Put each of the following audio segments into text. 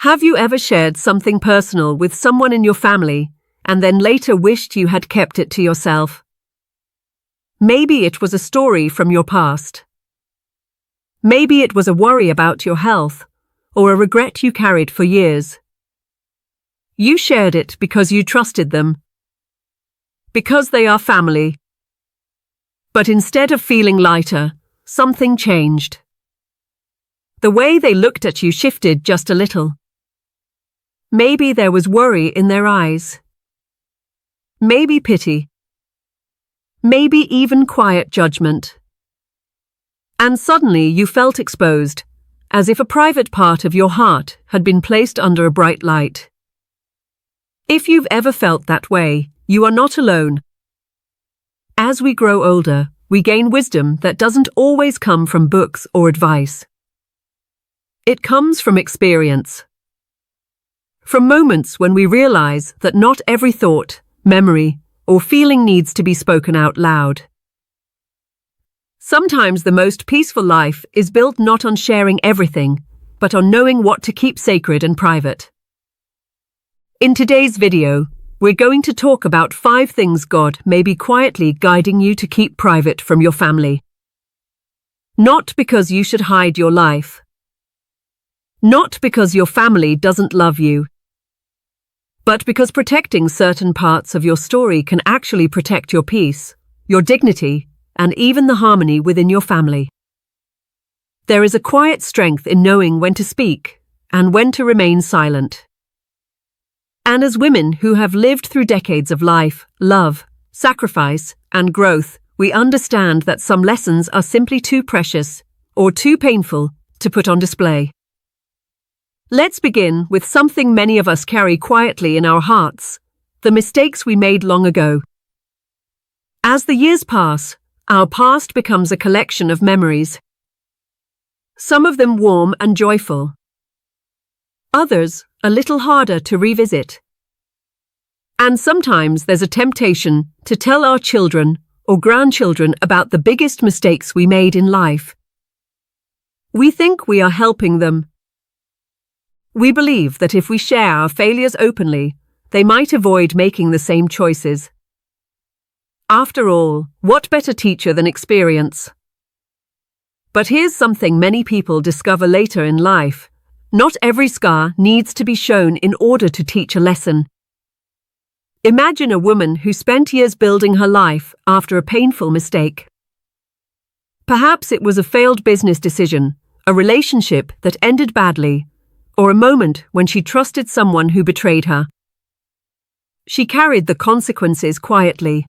Have you ever shared something personal with someone in your family and then later wished you had kept it to yourself? Maybe it was a story from your past. Maybe it was a worry about your health or a regret you carried for years. You shared it because you trusted them, because they are family. But instead of feeling lighter, something changed. The way they looked at you shifted just a little. Maybe there was worry in their eyes. Maybe pity. Maybe even quiet judgment. And suddenly you felt exposed, as if a private part of your heart had been placed under a bright light. If you've ever felt that way, you are not alone. As we grow older, we gain wisdom that doesn't always come from books or advice. It comes from experience. From moments when we realize that not every thought, memory, or feeling needs to be spoken out loud. Sometimes the most peaceful life is built not on sharing everything, but on knowing what to keep sacred and private. In today's video, we're going to talk about 5 things God may be quietly guiding you to keep private from your family. Not because you should hide your life. Not because your family doesn't love you. But because protecting certain parts of your story can actually protect your peace, your dignity, and even the harmony within your family. There is a quiet strength in knowing when to speak and when to remain silent. And as women who have lived through decades of life, love, sacrifice, and growth, we understand that some lessons are simply too precious or too painful to put on display. Let's begin with something many of us carry quietly in our hearts: the mistakes we made long ago. As the years pass, our past becomes a collection of memories. Some of them warm and joyful. Others a little harder to revisit. And sometimes there's a temptation to tell our children or grandchildren about the biggest mistakes we made in life. We think we are helping them. We believe that if we share our failures openly, they might avoid making the same choices. After all, what better teacher than experience? But here's something many people discover later in life: not every scar needs to be shown in order to teach a lesson. Imagine a woman who spent years building her life after a painful mistake. Perhaps it was a failed business decision, a relationship that ended badly, or a moment when she trusted someone who betrayed her. She carried the consequences quietly.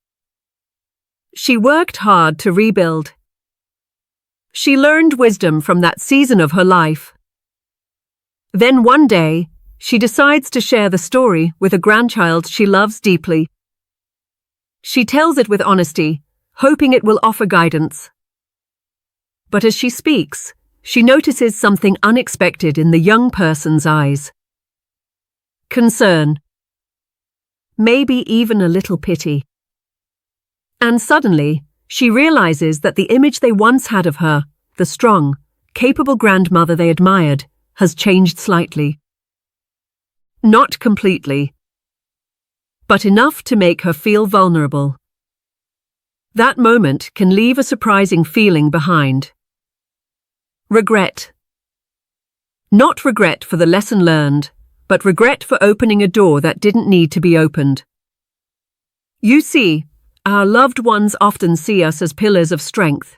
She worked hard to rebuild. She learned wisdom from that season of her life. Then one day, she decides to share the story with a grandchild she loves deeply. She tells it with honesty, hoping it will offer guidance. But as she speaks, she notices something unexpected in the young person's eyes. Concern. Maybe even a little pity. And suddenly, she realizes that the image they once had of her, the strong, capable grandmother they admired, has changed slightly. Not completely, but enough to make her feel vulnerable. That moment can leave a surprising feeling behind. Regret. Not regret for the lesson learned, but regret for opening a door that didn't need to be opened. You see, our loved ones often see us as pillars of strength.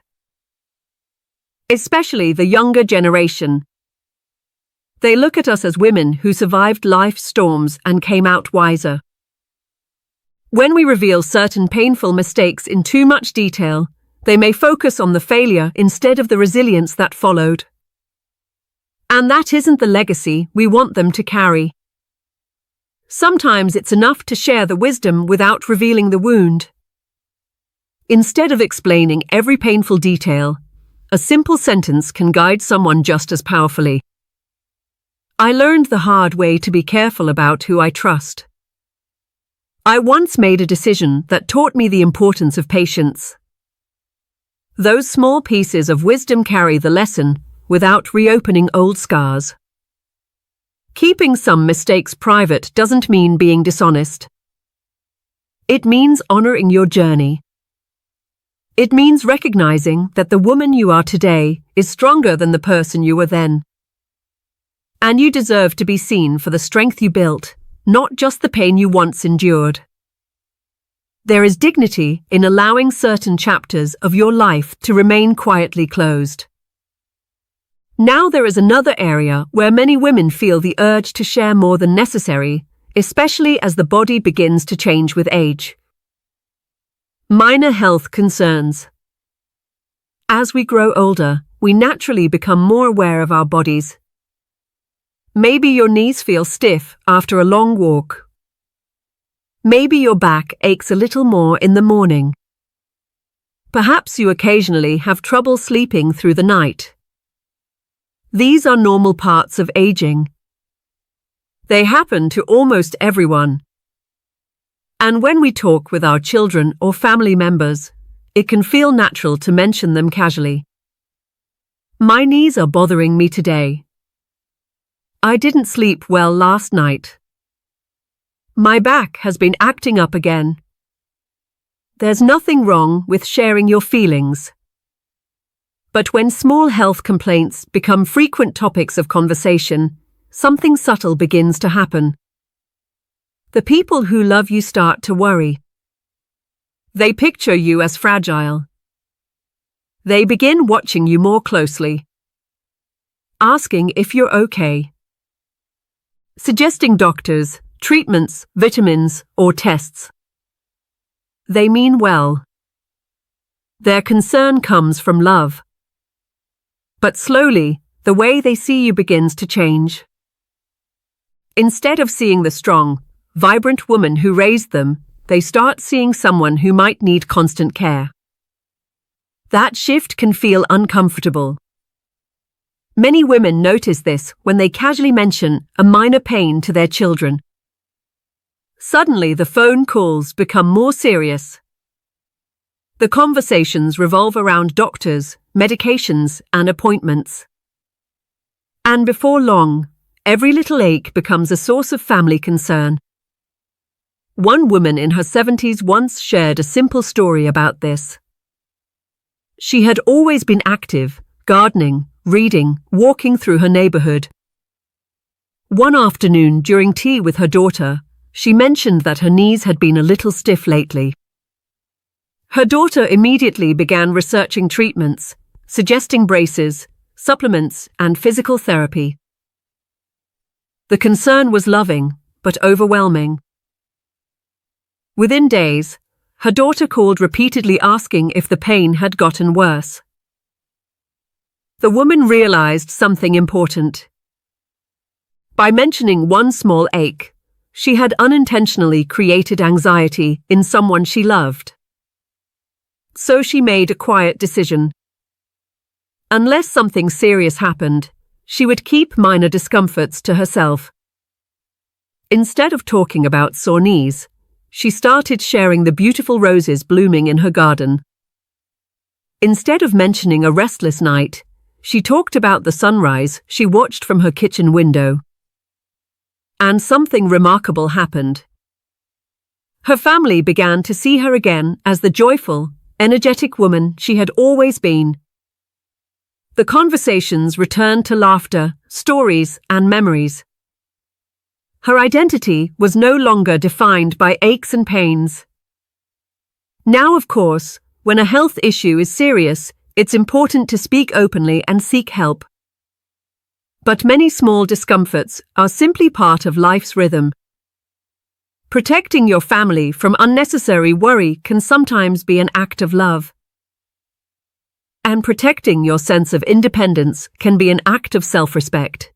Especially the younger generation. They look at us as women who survived life's storms and came out wiser. When we reveal certain painful mistakes in too much detail, they may focus on the failure instead of the resilience that followed. And that isn't the legacy we want them to carry. Sometimes it's enough to share the wisdom without revealing the wound. Instead of explaining every painful detail, a simple sentence can guide someone just as powerfully. I learned the hard way to be careful about who I trust. I once made a decision that taught me the importance of patience. Those small pieces of wisdom carry the lesson without reopening old scars. Keeping some mistakes private doesn't mean being dishonest. It means honoring your journey. It means recognizing that the woman you are today is stronger than the person you were then. And you deserve to be seen for the strength you built, not just the pain you once endured. There is dignity in allowing certain chapters of your life to remain quietly closed. Now there is another area where many women feel the urge to share more than necessary, especially as the body begins to change with age. Minor health concerns. As we grow older, we naturally become more aware of our bodies. Maybe your knees feel stiff after a long walk. Maybe your back aches a little more in the morning. Perhaps you occasionally have trouble sleeping through the night. These are normal parts of aging. They happen to almost everyone. And when we talk with our children or family members, it can feel natural to mention them casually. My knees are bothering me today. I didn't sleep well last night. My back has been acting up again. There's nothing wrong with sharing your feelings. But when small health complaints become frequent topics of conversation, something subtle begins to happen. The people who love you start to worry. They picture you as fragile. They begin watching you more closely, asking if you're okay, suggesting doctors, treatments, vitamins, or tests. They mean well. Their concern comes from love. But slowly, the way they see you begins to change. Instead of seeing the strong, vibrant woman who raised them, they start seeing someone who might need constant care. That shift can feel uncomfortable. Many women notice this when they casually mention a minor pain to their children. Suddenly, the phone calls become more serious. The conversations revolve around doctors, medications, and appointments. And before long, every little ache becomes a source of family concern. One woman in her 70s once shared a simple story about this. She had always been active, gardening, reading, walking through her neighborhood. One afternoon during tea with her daughter, she mentioned that her knees had been a little stiff lately. Her daughter immediately began researching treatments, suggesting braces, supplements, and physical therapy. The concern was loving, but overwhelming. Within days, her daughter called repeatedly asking if the pain had gotten worse. The woman realized something important. By mentioning one small ache, she had unintentionally created anxiety in someone she loved. So she made a quiet decision. Unless something serious happened, she would keep minor discomforts to herself. Instead of talking about sore knees, she started sharing the beautiful roses blooming in her garden. Instead of mentioning a restless night, she talked about the sunrise she watched from her kitchen window. And something remarkable happened. Her family began to see her again as the joyful, energetic woman she had always been. The conversations returned to laughter, stories, and memories. Her identity was no longer defined by aches and pains. Now, of course, when a health issue is serious, it's important to speak openly and seek help. But many small discomforts are simply part of life's rhythm. Protecting your family from unnecessary worry can sometimes be an act of love. And protecting your sense of independence can be an act of self-respect.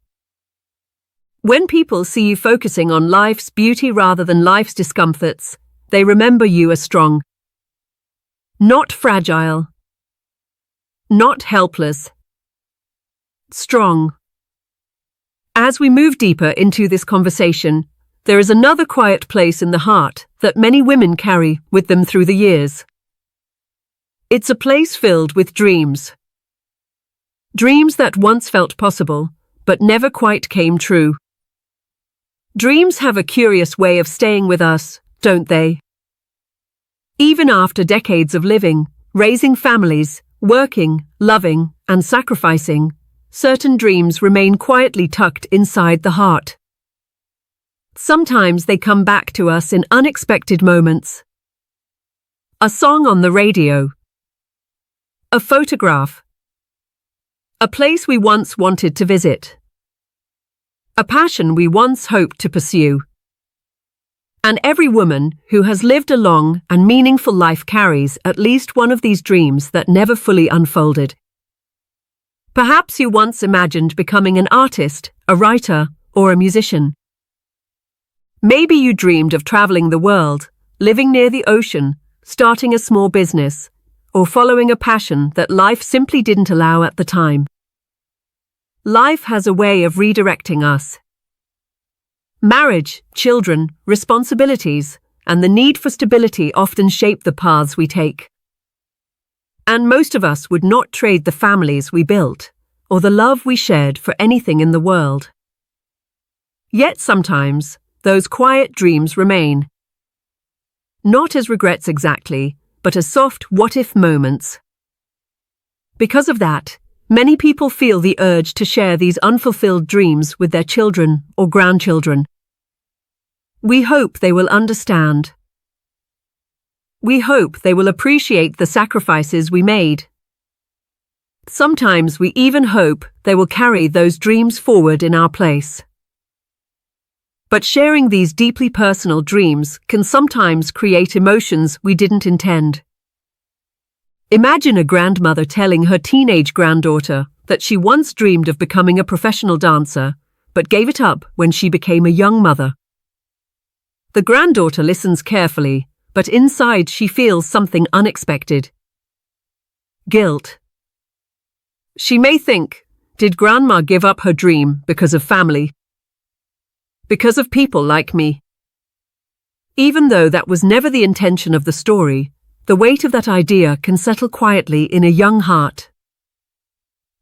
When people see you focusing on life's beauty rather than life's discomforts, they remember you as strong. Not fragile. Not helpless. Strong. As we move deeper into this conversation, there is another quiet place in the heart that many women carry with them through the years. It's a place filled with dreams. Dreams that once felt possible, but never quite came true. Dreams have a curious way of staying with us, don't they? Even after decades of living, raising families, working, loving, and sacrificing, certain dreams remain quietly tucked inside the heart. Sometimes they come back to us in unexpected moments. A song on the radio. A photograph. A place we once wanted to visit. A passion we once hoped to pursue. And every woman who has lived a long and meaningful life carries at least one of these dreams that never fully unfolded. Perhaps you once imagined becoming an artist, a writer, or a musician. Maybe you dreamed of traveling the world, living near the ocean, starting a small business, or following a passion that life simply didn't allow at the time. Life has a way of redirecting us. Marriage, children, responsibilities, and the need for stability often shape the paths we take. And most of us would not trade the families we built, or the love we shared for anything in the world. Yet sometimes, those quiet dreams remain. Not as regrets exactly, but as soft what-if moments. Because of that, many people feel the urge to share these unfulfilled dreams with their children or grandchildren. We hope they will understand. We hope they will appreciate the sacrifices we made. Sometimes we even hope they will carry those dreams forward in our place. But sharing these deeply personal dreams can sometimes create emotions we didn't intend. Imagine a grandmother telling her teenage granddaughter that she once dreamed of becoming a professional dancer, but gave it up when she became a young mother. The granddaughter listens carefully, but inside she feels something unexpected. Guilt. She may think, did Grandma give up her dream because of family? Because of people like me? Even though that was never the intention of the story, the weight of that idea can settle quietly in a young heart.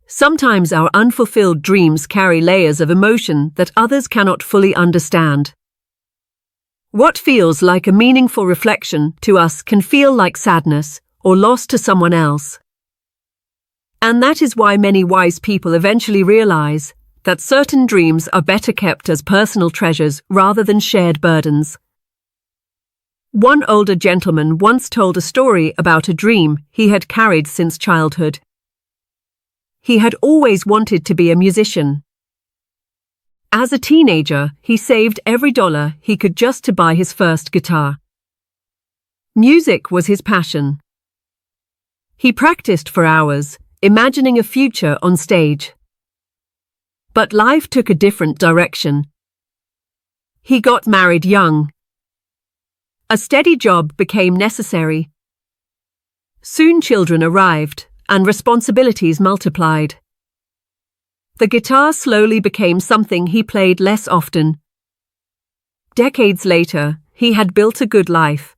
Sometimes our unfulfilled dreams carry layers of emotion that others cannot fully understand. What feels like a meaningful reflection to us can feel like sadness or loss to someone else. And that is why many wise people eventually realize that certain dreams are better kept as personal treasures rather than shared burdens. One older gentleman once told a story about a dream he had carried since childhood. He had always wanted to be a musician. As a teenager, he saved every dollar he could just to buy his first guitar. Music was his passion. He practiced for hours, imagining a future on stage. But life took a different direction. He got married young. A steady job became necessary. Soon children arrived, and responsibilities multiplied. The guitar slowly became something he played less often. Decades later, he had built a good life.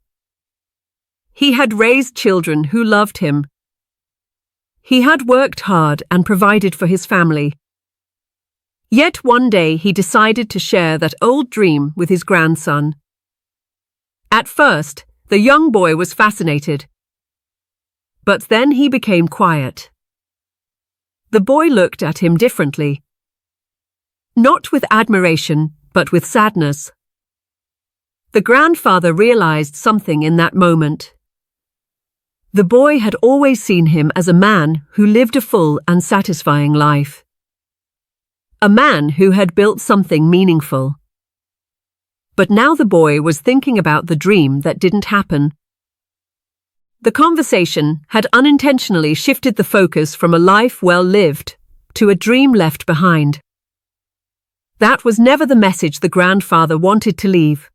He had raised children who loved him. He had worked hard and provided for his family. Yet one day he decided to share that old dream with his grandson. At first, the young boy was fascinated. But then he became quiet. The boy looked at him differently. Not with admiration, but with sadness. The grandfather realized something in that moment. The boy had always seen him as a man who lived a full and satisfying life. A man who had built something meaningful. But now the boy was thinking about the dream that didn't happen. The conversation had unintentionally shifted the focus from a life well lived to a dream left behind. That was never the message the grandfather wanted to leave.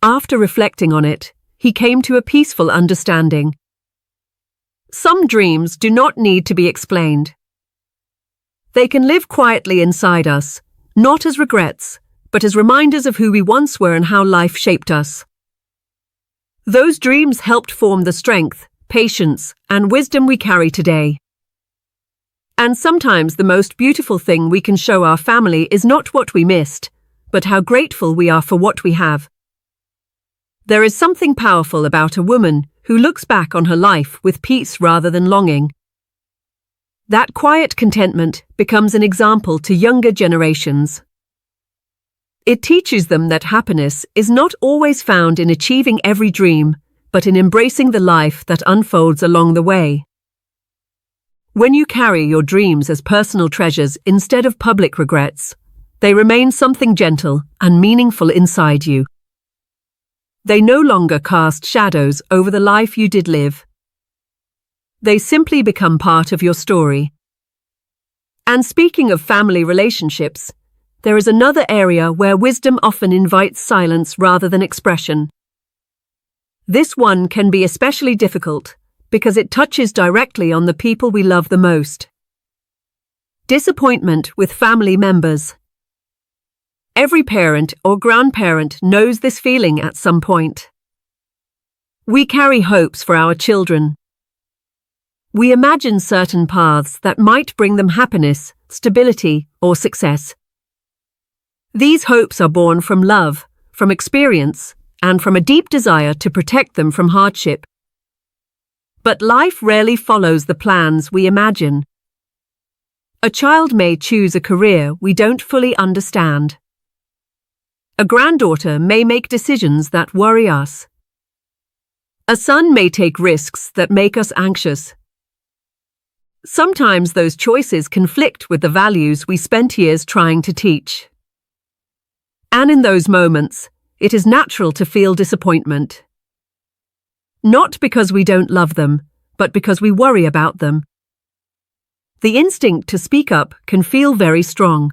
After reflecting on it, he came to a peaceful understanding. Some dreams do not need to be explained. They can live quietly inside us, not as regrets, but as reminders of who we once were and how life shaped us. Those dreams helped form the strength, patience, and wisdom we carry today. And sometimes the most beautiful thing we can show our family is not what we missed, but how grateful we are for what we have. There is something powerful about a woman who looks back on her life with peace rather than longing. That quiet contentment becomes an example to younger generations. It teaches them that happiness is not always found in achieving every dream, but in embracing the life that unfolds along the way. When you carry your dreams as personal treasures instead of public regrets, they remain something gentle and meaningful inside you. They no longer cast shadows over the life you did live. They simply become part of your story. And speaking of family relationships, there is another area where wisdom often invites silence rather than expression. This one can be especially difficult because it touches directly on the people we love the most. Disappointment with family members. Every parent or grandparent knows this feeling at some point. We carry hopes for our children. We imagine certain paths that might bring them happiness, stability, or success. These hopes are born from love, from experience, and from a deep desire to protect them from hardship. But life rarely follows the plans we imagine. A child may choose a career we don't fully understand. A granddaughter may make decisions that worry us. A son may take risks that make us anxious. Sometimes those choices conflict with the values we spent years trying to teach. And in those moments, it is natural to feel disappointment. Not because we don't love them, but because we worry about them. The instinct to speak up can feel very strong.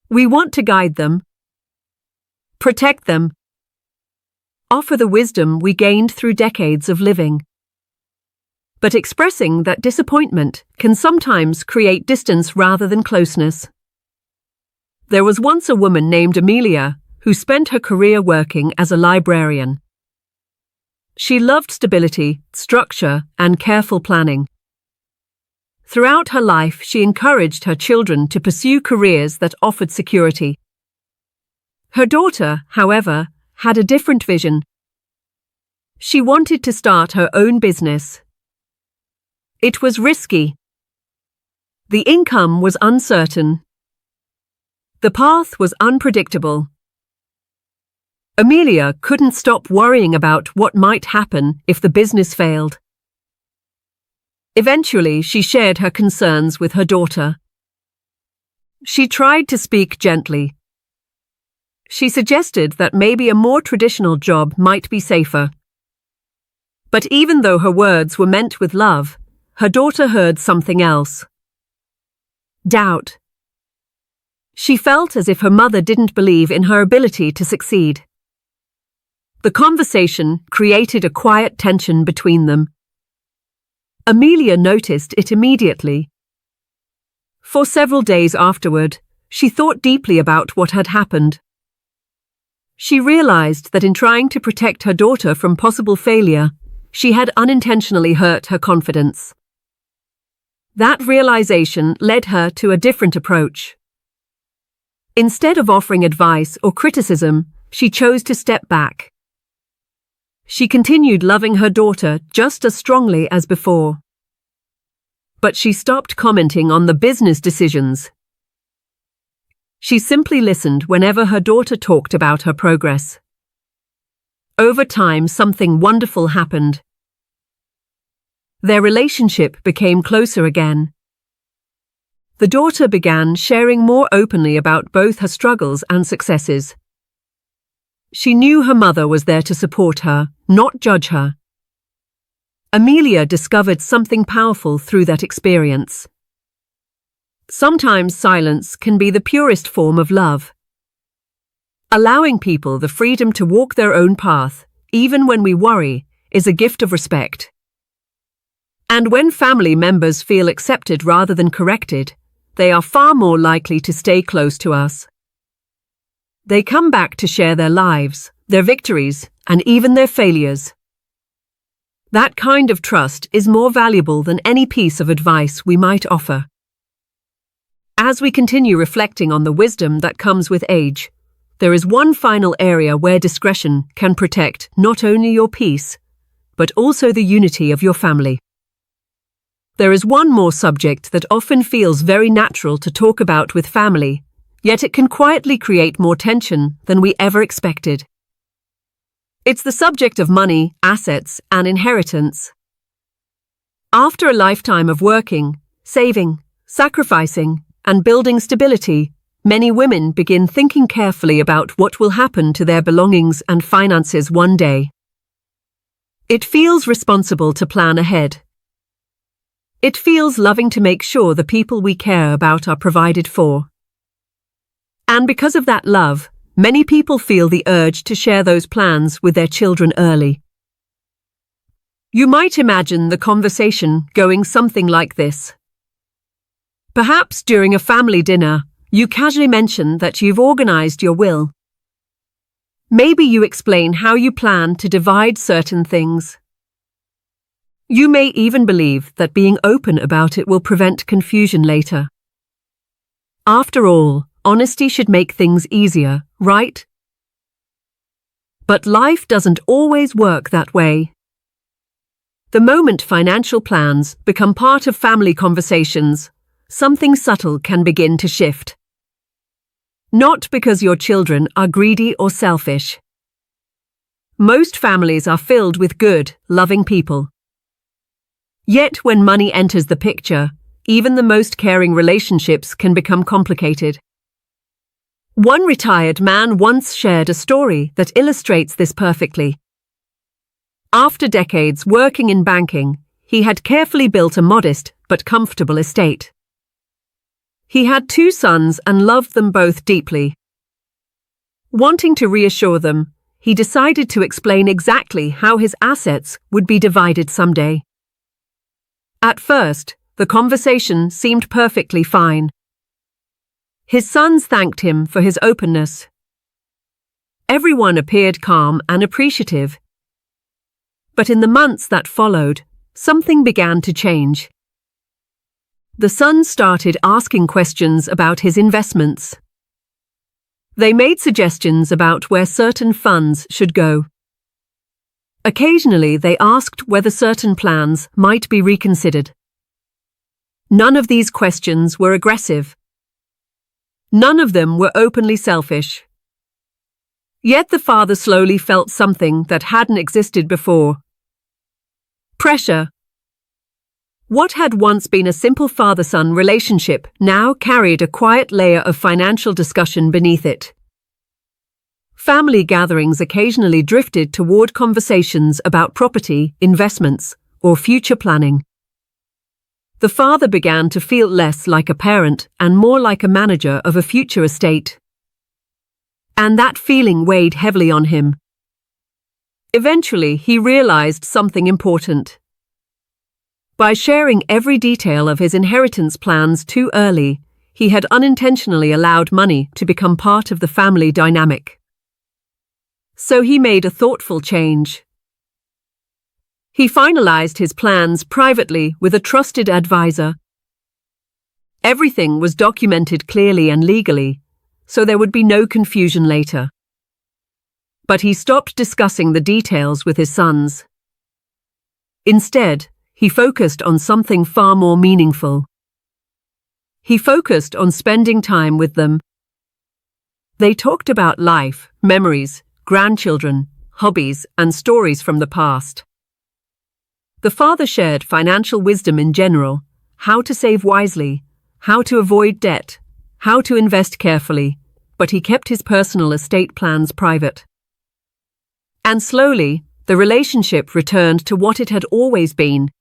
We want to guide them, protect them, offer the wisdom we gained through decades of living. But expressing that disappointment can sometimes create distance rather than closeness. There was once a woman named Amelia who spent her career working as a librarian. She loved stability, structure, and careful planning. Throughout her life, she encouraged her children to pursue careers that offered security. Her daughter, however, had a different vision. She wanted to start her own business. It was risky. The income was uncertain. The path was unpredictable. Amelia couldn't stop worrying about what might happen if the business failed. Eventually, she shared her concerns with her daughter. She tried to speak gently. She suggested that maybe a more traditional job might be safer. But even though her words were meant with love, her daughter heard something else. Doubt. She felt as if her mother didn't believe in her ability to succeed. The conversation created a quiet tension between them. Amelia noticed it immediately. For several days afterward, she thought deeply about what had happened. She realized that in trying to protect her daughter from possible failure, she had unintentionally hurt her confidence. That realization led her to a different approach. Instead of offering advice or criticism, she chose to step back. She continued loving her daughter just as strongly as before. But she stopped commenting on the business decisions. She simply listened whenever her daughter talked about her progress. Over time, something wonderful happened. Their relationship became closer again. The daughter began sharing more openly about both her struggles and successes. She knew her mother was there to support her, not judge her. Amelia discovered something powerful through that experience. Sometimes silence can be the purest form of love. Allowing people the freedom to walk their own path, even when we worry, is a gift of respect. And when family members feel accepted rather than corrected, they are far more likely to stay close to us. They come back to share their lives, their victories, and even their failures. That kind of trust is more valuable than any piece of advice we might offer. As we continue reflecting on the wisdom that comes with age, there is one final area where discretion can protect not only your peace, but also the unity of your family. There is one more subject that often feels very natural to talk about with family, yet it can quietly create more tension than we ever expected. It's the subject of money, assets, and inheritance. After a lifetime of working, saving, sacrificing, and building stability, many women begin thinking carefully about what will happen to their belongings and finances one day. It feels responsible to plan ahead. It feels loving to make sure the people we care about are provided for. And because of that love, many people feel the urge to share those plans with their children early. You might imagine the conversation going something like this. Perhaps during a family dinner, you casually mention that you've organized your will. Maybe you explain how you plan to divide certain things. You may even believe that being open about it will prevent confusion later. After all, honesty should make things easier, right? But life doesn't always work that way. The moment financial plans become part of family conversations, something subtle can begin to shift. Not because your children are greedy or selfish. Most families are filled with good, loving people. Yet when money enters the picture, even the most caring relationships can become complicated. One retired man once shared a story that illustrates this perfectly. After decades working in banking, he had carefully built a modest but comfortable estate. He had 2 sons and loved them both deeply. Wanting to reassure them, he decided to explain exactly how his assets would be divided someday. At first, the conversation seemed perfectly fine. His sons thanked him for his openness. Everyone appeared calm and appreciative. But in the months that followed, something began to change. The sons started asking questions about his investments. They made suggestions about where certain funds should go. Occasionally, they asked whether certain plans might be reconsidered. None of these questions were aggressive. None of them were openly selfish. Yet the father slowly felt something that hadn't existed before. Pressure. What had once been a simple father-son relationship now carried a quiet layer of financial discussion beneath it. Family gatherings occasionally drifted toward conversations about property, investments, or future planning. The father began to feel less like a parent and more like a manager of a future estate. And that feeling weighed heavily on him. Eventually, he realized something important. By sharing every detail of his inheritance plans too early, he had unintentionally allowed money to become part of the family dynamic. So he made a thoughtful change. He finalized his plans privately with a trusted advisor. Everything was documented clearly and legally, so there would be no confusion later. But he stopped discussing the details with his sons. Instead, he focused on something far more meaningful. He focused on spending time with them. They talked about life, memories, grandchildren, hobbies, and stories from the past. The father shared financial wisdom in general, how to save wisely, how to avoid debt, how to invest carefully, but he kept his personal estate plans private. And slowly, the relationship returned to what it had always been.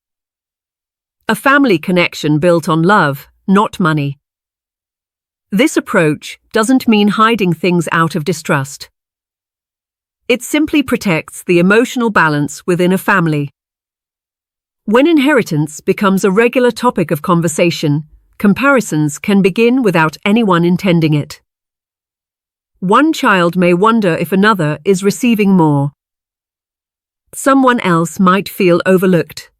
A family connection built on love, not money. This approach doesn't mean hiding things out of distrust. It simply protects the emotional balance within a family. When inheritance becomes a regular topic of conversation, comparisons can begin without anyone intending it. One child may wonder if another is receiving more. Someone else might feel overlooked.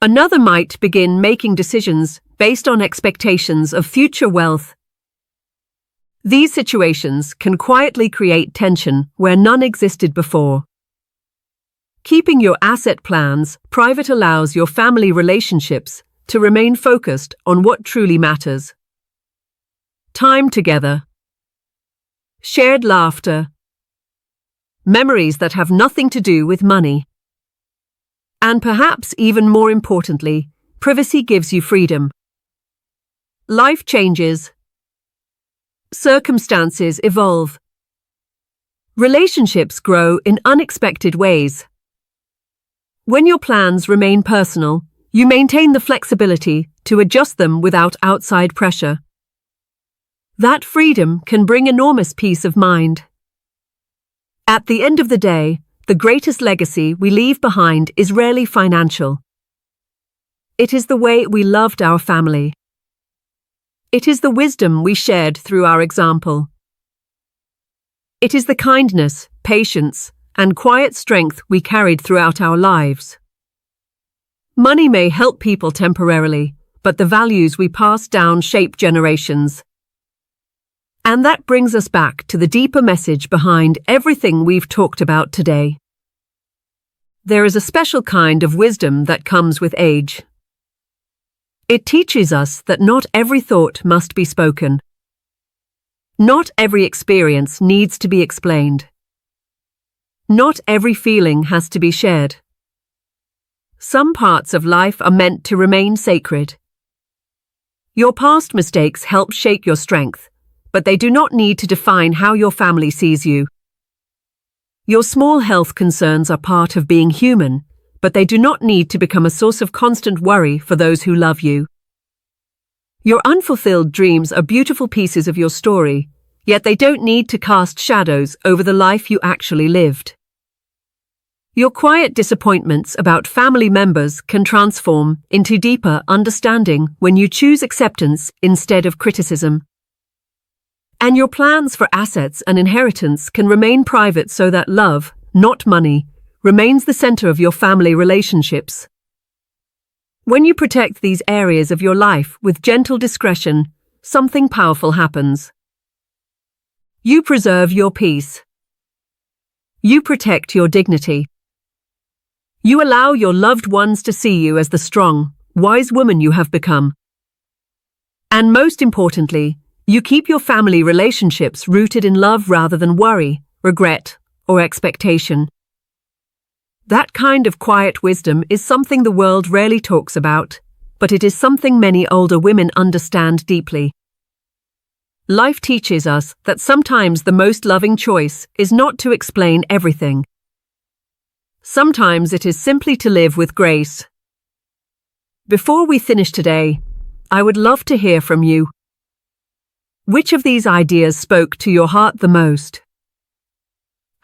Another might begin making decisions based on expectations of future wealth. These situations can quietly create tension where none existed before. Keeping your asset plans private allows your family relationships to remain focused on what truly matters. Time together. Shared laughter. Memories that have nothing to do with money. And perhaps even more importantly, privacy gives you freedom. Life changes. Circumstances evolve. Relationships grow in unexpected ways. When your plans remain personal, you maintain the flexibility to adjust them without outside pressure. That freedom can bring enormous peace of mind. At the end of the day, the greatest legacy we leave behind is rarely financial. It is the way we loved our family. It is the wisdom we shared through our example. It is the kindness, patience, and quiet strength we carried throughout our lives. Money may help people temporarily, but the values we pass down shape generations. And that brings us back to the deeper message behind everything we've talked about today. There is a special kind of wisdom that comes with age. It teaches us that not every thought must be spoken. Not every experience needs to be explained. Not every feeling has to be shared. Some parts of life are meant to remain sacred. Your past mistakes help shape your strength, but they do not need to define how your family sees you. Your small health concerns are part of being human, but they do not need to become a source of constant worry for those who love you. Your unfulfilled dreams are beautiful pieces of your story, yet they don't need to cast shadows over the life you actually lived. Your quiet disappointments about family members can transform into deeper understanding when you choose acceptance instead of criticism. And your plans for assets and inheritance can remain private so that love, not money, remains the center of your family relationships. When you protect these areas of your life with gentle discretion, something powerful happens. You preserve your peace. You protect your dignity. You allow your loved ones to see you as the strong, wise woman you have become. And most importantly, you keep your family relationships rooted in love rather than worry, regret, or expectation. That kind of quiet wisdom is something the world rarely talks about, but it is something many older women understand deeply. Life teaches us that sometimes the most loving choice is not to explain everything. Sometimes it is simply to live with grace. Before we finish today, I would love to hear from you. Which of these ideas spoke to your heart the most?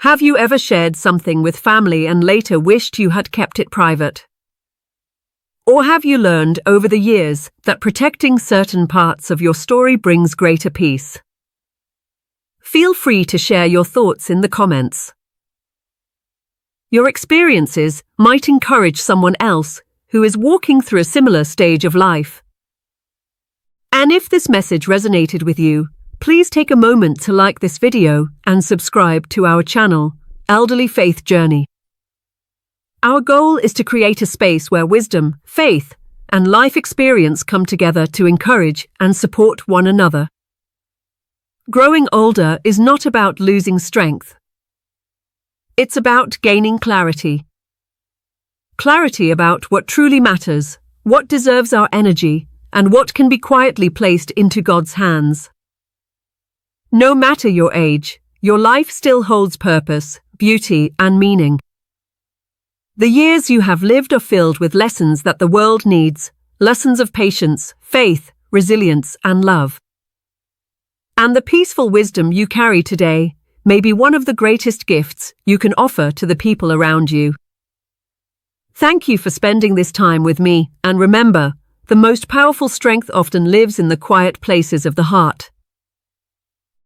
Have you ever shared something with family and later wished you had kept it private? Or have you learned over the years that protecting certain parts of your story brings greater peace? Feel free to share your thoughts in the comments. Your experiences might encourage someone else who is walking through a similar stage of life. And if this message resonated with you, please take a moment to like this video and subscribe to our channel, Elderly Faith Journey. Our goal is to create a space where wisdom, faith, and life experience come together to encourage and support one another. Growing older is not about losing strength. It's about gaining clarity. Clarity about what truly matters, what deserves our energy, and what can be quietly placed into God's hands. No matter your age, your life still holds purpose, beauty, and meaning. The years you have lived are filled with lessons that the world needs, lessons of patience, faith, resilience, and love. And the peaceful wisdom you carry today may be one of the greatest gifts you can offer to the people around you. Thank you for spending this time with me, and remember, the most powerful strength often lives in the quiet places of the heart.